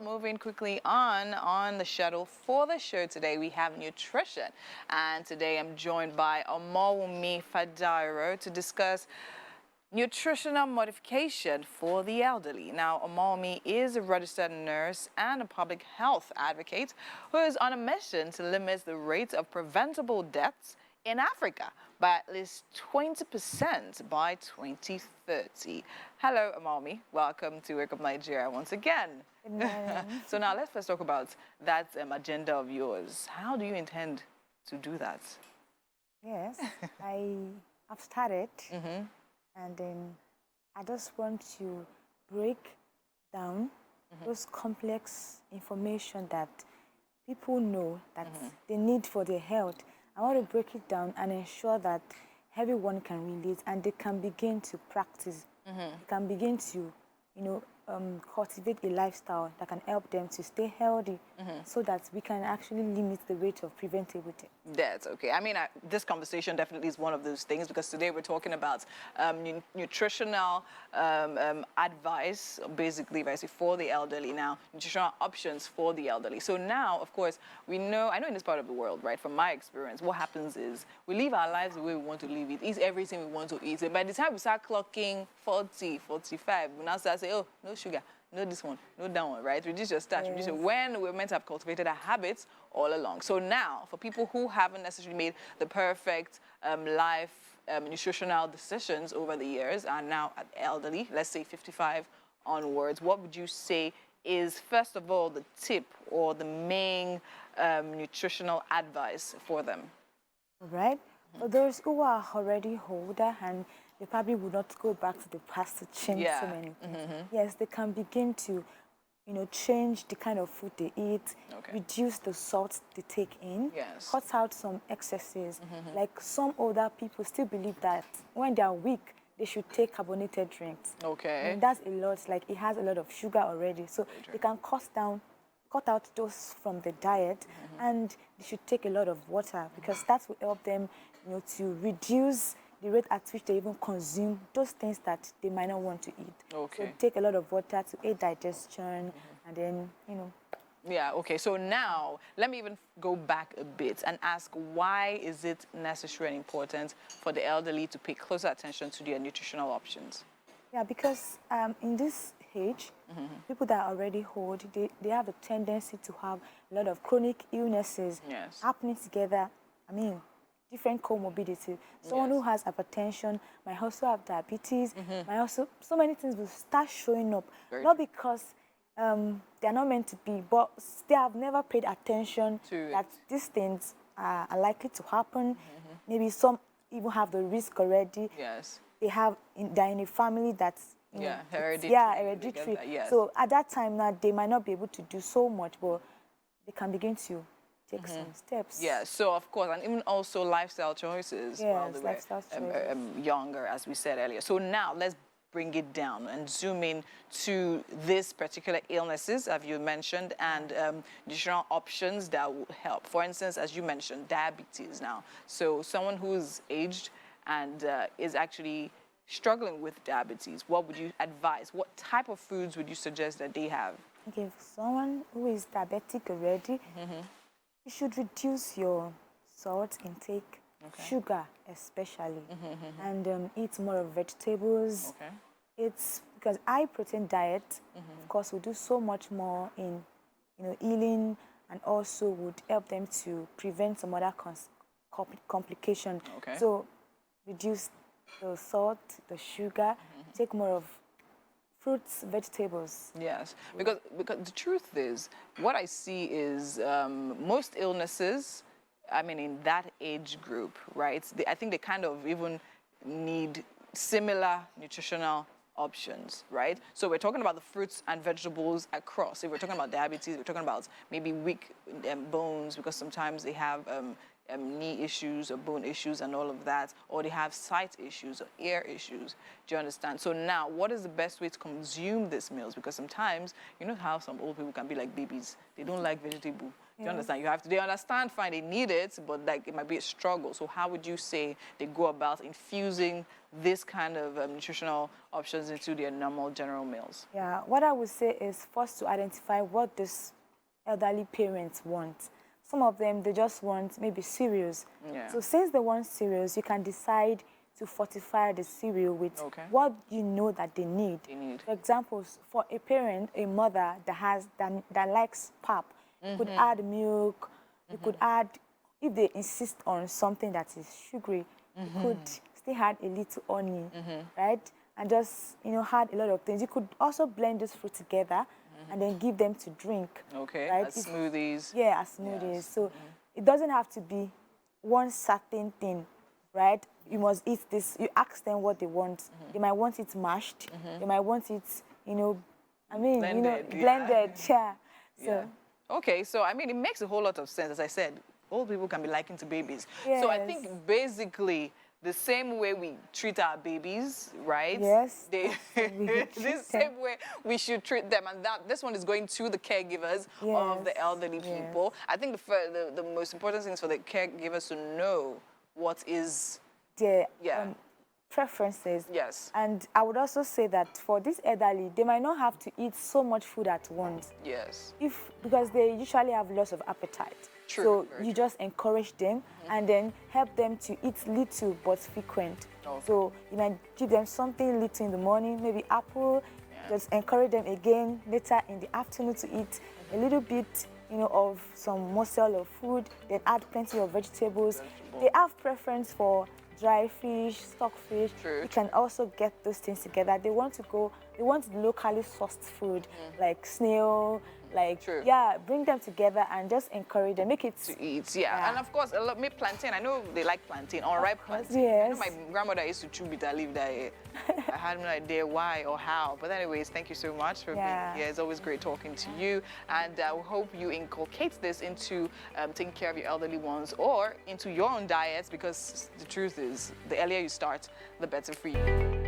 moving quickly on the schedule for the show today, we have nutrition. And today I'm joined by Omowumi Fadairo to discuss nutritional modification for the elderly. Now, Omowumi is a registered nurse and a public health advocate who is on a mission to limit the rate of preventable deaths in Africa by at least 20% by 2030. Hello, Omowumi. Welcome to Wake Up Nigeria once again. So now let's first talk about that agenda of yours. How do you intend to do that? Yes, I've started. And then I just want to break down those complex information that people know that they need for their health. I want to break it down and ensure that everyone can relate and they can begin to practice. They can begin to, cultivate a lifestyle that can help them to stay healthy so that we can actually limit the rate of preventable death. That's okay. I mean, this conversation definitely is one of those things because today we're talking about nutritional advice, basically, for the elderly now, nutritional options for the elderly. So now, of course, I know in this part of the world, right, from my experience, what happens is we live our lives the way we want to live it, eat everything we want to eat. And by the time we start clocking 40, 45, we now start saying, oh, no sugar, no this one, no that one, right? Reduce your starch, reduce your, when we're meant to have cultivated our habits all along. So now, for people who haven't necessarily made the perfect nutritional decisions over the years, and now at elderly, let's say 55 onwards, what would you say is, first of all, the tip or the main nutritional advice for them? Right. For those who are already older and they probably would not go back to the past to change so many things. Yes, they can begin to, change the kind of food they eat, reduce the salt they take in, cut out some excesses. Like some older people still believe that when they are weak, they should take carbonated drinks. And that's a lot, like it has a lot of sugar already. So they can cut out those from the diet and they should take a lot of water because that will help them, to reduce the rate at which they even consume those things that they might not want to eat. So take a lot of water to aid digestion and then, Yeah, okay. So now, let me even go back a bit and ask, why is it necessary and important for the elderly to pay closer attention to their nutritional options? Yeah, because in this age, people that are already old, they have a tendency to have a lot of chronic illnesses happening together. I mean, different comorbidity. Someone who has hypertension might also have diabetes, might also, so many things will start showing up. Not because they're not meant to be, but they have never paid attention that these things are likely to happen. Maybe some even have the risk already. They're in a family that's hereditary. So at that time now, they might not be able to do so much, but they can begin to take some steps. Yeah, so of course, and even also lifestyle choices while they were younger, as we said earlier. So now let's bring it down and zoom in to this particular illnesses, as you mentioned, and nutritional options that will help. For instance, as you mentioned, diabetes now. So someone who's aged and is actually struggling with diabetes, what would you advise? What type of foods would you suggest that they have? Okay, for someone who is diabetic already, you should reduce your salt intake, sugar especially, and eat more of vegetables. It's because high protein diet, of course, will do so much more in, healing, and also would help them to prevent some other complication. So reduce the salt, the sugar, take more of fruits, vegetables. Yes, because the truth is, what I see is most illnesses, I mean, in that age group, right, I think they kind of even need similar nutritional options, right? So we're talking about the fruits and vegetables across. If we're talking about diabetes, we're talking about maybe weak bones because sometimes they have knee issues or bone issues and all of that, or they have sight issues or ear issues. Do you understand? So now, what is the best way to consume these meals? Because sometimes, you know how some old people can be like babies. They don't like vegetable. Do you understand? They understand, fine, they need it, but like it might be a struggle. So how would you say they go about infusing this kind of nutritional options into their normal general meals? Yeah, what I would say is first to identify what these elderly parents want. Some of them, they just want maybe cereals. Yeah. So since they want cereals, you can decide to fortify the cereal with what you know that they need. For example, for a parent, a mother that likes pap, you could add milk, you could add, if they insist on something that is sugary, you could still add a little honey, right? And just, add a lot of things. You could also blend this fruit together and then give them to drink. Okay, right? as smoothies. Yeah, as smoothies. Yes. So it doesn't have to be one certain thing, right? You must eat this. You ask them what they want. They might want it mashed. They might want it, blended. Blended, yeah. So. Okay, so I mean, it makes a whole lot of sense. As I said, old people can be likened to babies. Yes. So I think basically the same way we treat our babies, right? Yes. The same way we should treat them. And this one is going to the caregivers of the elderly people. I think the most important thing is for the caregivers to know what is their preferences. Yes. And I would also say that for this elderly, they might not have to eat so much food at once. Yes. Because they usually have loss of appetite. True, so you just encourage them and then help them to eat little but frequent. So you might give them something little in the morning, maybe apple. Just encourage them again later in the afternoon to eat a little bit, of some morsel of food. Then add plenty of vegetables. They have preference for dry fish, stockfish. You can also get those things together. They want locally sourced food like snail, bring them together and just encourage them, make it to eat. And of course, make plantain. I know they like plantain, unripe plantain. Yes. I know my grandmother used to chew bitter leaf that I had no idea why or how. But anyways, thank you so much for being here. It's always great talking to you, and we hope you inculcate this into taking care of your elderly ones or into your own diets, because the truth is, the earlier you start, the better for you.